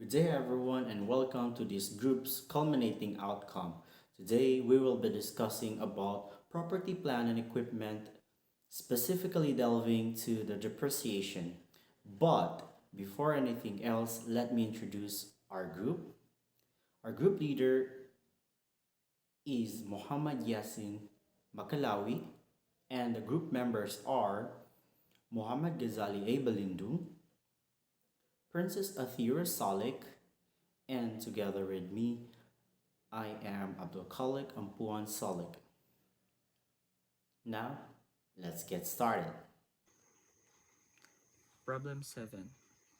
Good day, everyone, and welcome to this group's culminating outcome. Today, we will be discussing about property plan and equipment, specifically delving to the depreciation. But before anything else, let me introduce our group. Our group leader is Muhammad Yasin Makalawi, and the group members are Muhammad Ghazali A. Balindu, Princess Athira Salik, and together with me, I am Abdul Khalik Ampuan Salik. Now, let's get started. Problem 7.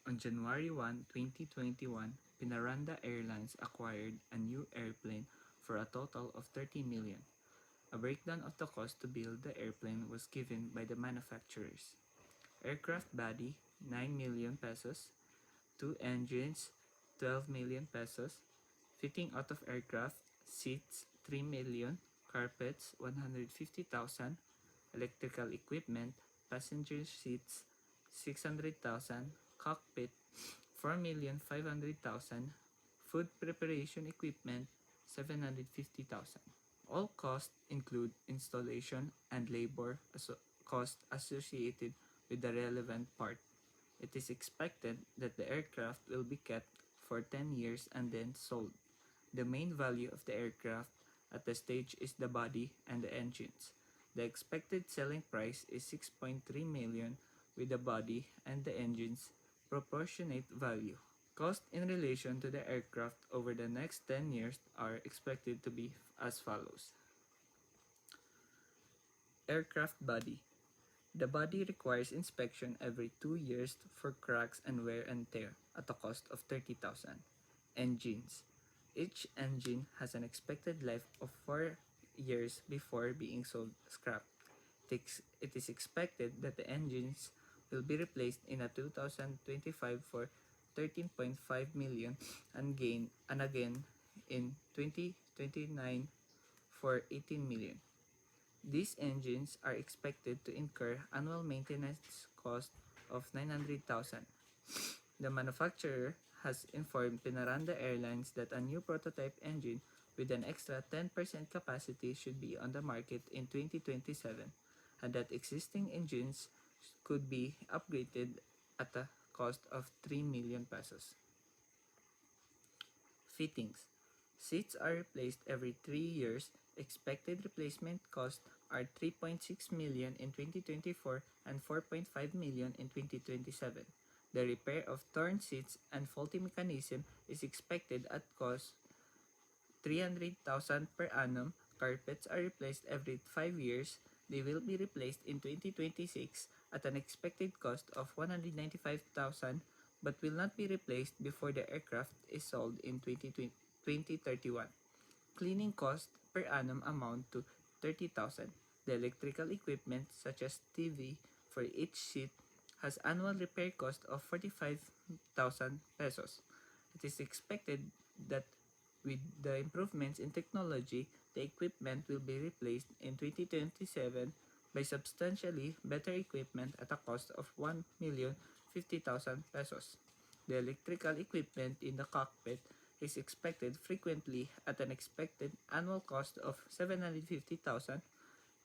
On January 1, 2021, Pinaranda Airlines acquired a new airplane for a total of 30 million. A breakdown of the cost to build the airplane was given by the manufacturers. Aircraft body 9 million pesos, two engines 12 million pesos, fitting out of aircraft seats 3 million, carpets 150,000, electrical equipment, passenger seats 600,000, cockpit 4,500,000, food preparation equipment 750,000. All costs include installation and labor costs associated with the relevant part. It is expected that the aircraft will be kept for 10 years and then sold. The main value of the aircraft at the stage is the body and the engines. The expected selling price is 6.3 million with the body and the engines proportionate value. Cost in relation to the aircraft over the next 10 years are expected to be as follows. Aircraft body. The body requires inspection every 2 years for cracks and wear and tear at a cost of 30,000. Engines. Each engine has an expected life of 4 years before being sold scrap. It is expected that the engines will be replaced in a 2025 for 13.5 million and again in 2029 for 18 million. These engines are expected to incur annual maintenance cost of 900,000. The manufacturer has informed Pinaranda Airlines that a new prototype engine with an extra 10% capacity should be on the market in 2027 and that existing engines could be upgraded at a cost of 3 million pesos. Fittings. Seats are replaced every 3 years. Expected replacement costs are 3.6 million in 2024 and 4.5 million in 2027. The repair of torn seats and faulty mechanism is expected at cost 300,000 per annum. Carpets are replaced every 5 years. They will be replaced in 2026 at an expected cost of 195,000 but will not be replaced before the aircraft is sold in 2031. Cleaning costs per annum amount to 30,000. The electrical equipment such as TV for each seat has annual repair cost of 45,000 pesos. It is expected that with the improvements in technology, the equipment will be replaced in 2027 by substantially better equipment at a cost of 1,050,000 pesos. The electrical equipment in the cockpit is expected frequently at an expected annual cost of 750,000.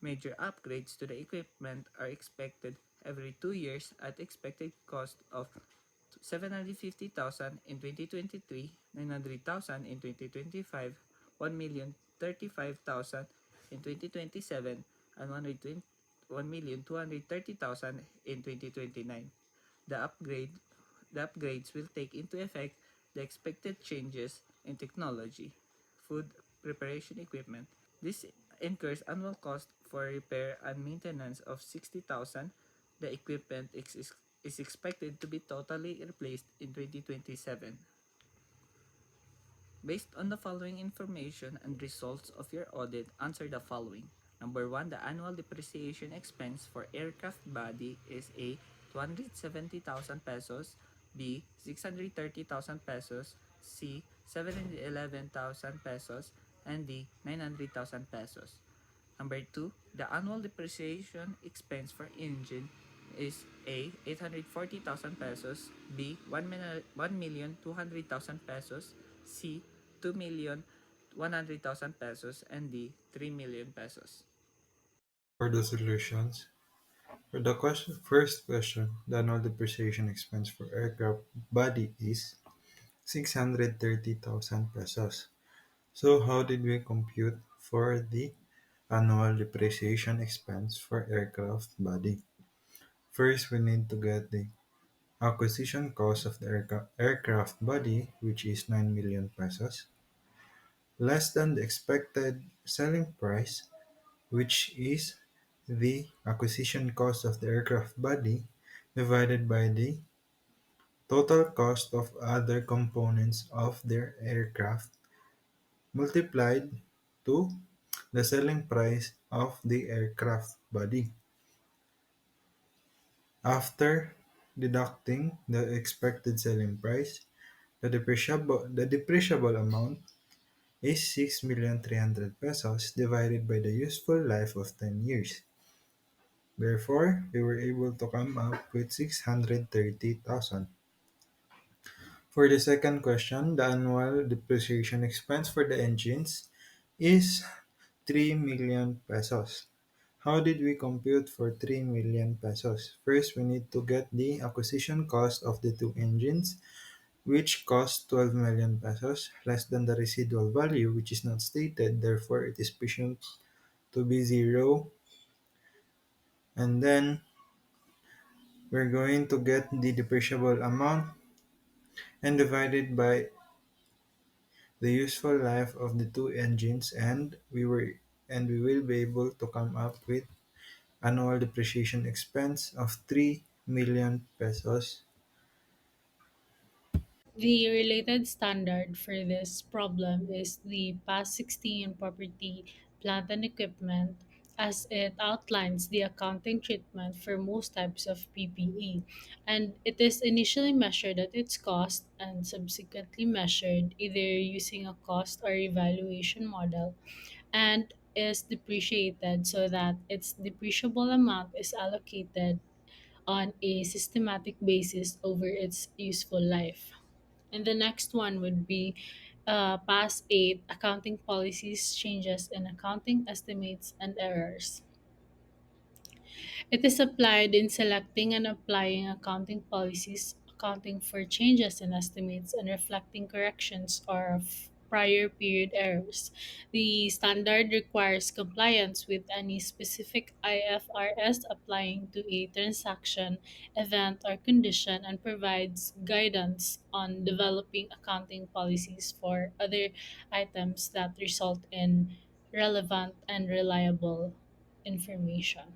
Major upgrades to the equipment are expected every 2 years at expected cost of 750,000 in 2023, 900,000 in 2025, 1,035,000 in 2027, and 1,230,000 in 2029. The upgrade the upgrades will take into effect the expected changes in technology, food preparation equipment. This incurs annual cost for repair and maintenance of 60,000. The equipment is expected to be totally replaced in 2027. Based on the following information and results of your audit, answer the following. Number 1, the annual depreciation expense for aircraft body is A. 270,000 pesos, B. 630,000 pesos, C. 711,000 pesos, and D. 900,000 pesos. Number 2, the annual depreciation expense for engine is A. 840,000 pesos, B. 1,200,000 pesos, C. 2,100,000 pesos, and D. 3,000,000 pesos. For the solutions, for the first question, the annual depreciation expense for aircraft body is 630,000 pesos. So how did we compute for the annual depreciation expense for aircraft body? First, we need to get the acquisition cost of the aircraft body, which is 9 million pesos, less than the expected selling price, which is the acquisition cost of the aircraft body divided by the total cost of other components of their aircraft multiplied to the selling price of the aircraft body. After deducting the expected selling price, the depreciable amount is 6,300,000 pesos divided by the useful life of 10 years. Therefore, we were able to come up with 630,000. For the second question, the annual depreciation expense for the engines is 3 million pesos. How did we compute for 3 million pesos? First, we need to get the acquisition cost of the two engines, which cost 12 million pesos, less than the residual value, which is not stated, therefore it is presumed to be zero. And then we're going to get the depreciable amount and divide it by the useful life of the two engines, and we will be able to come up with annual depreciation expense of 3 million pesos. The related standard for this problem is the PAS 16 Property, Plant and Equipment, as it outlines the accounting treatment for most types of PPE, and it is initially measured at its cost and subsequently measured either using a cost or evaluation model and is depreciated so that its depreciable amount is allocated on a systematic basis over its useful life. And the next one would be PAS 8 Accounting Policies, Changes in Accounting Estimates and Errors. It is applied in selecting and applying accounting policies, accounting for changes in estimates, and reflecting corrections of prior period errors. The standard requires compliance with any specific IFRS applying to a transaction, event, or condition and provides guidance on developing accounting policies for other items that result in relevant and reliable information.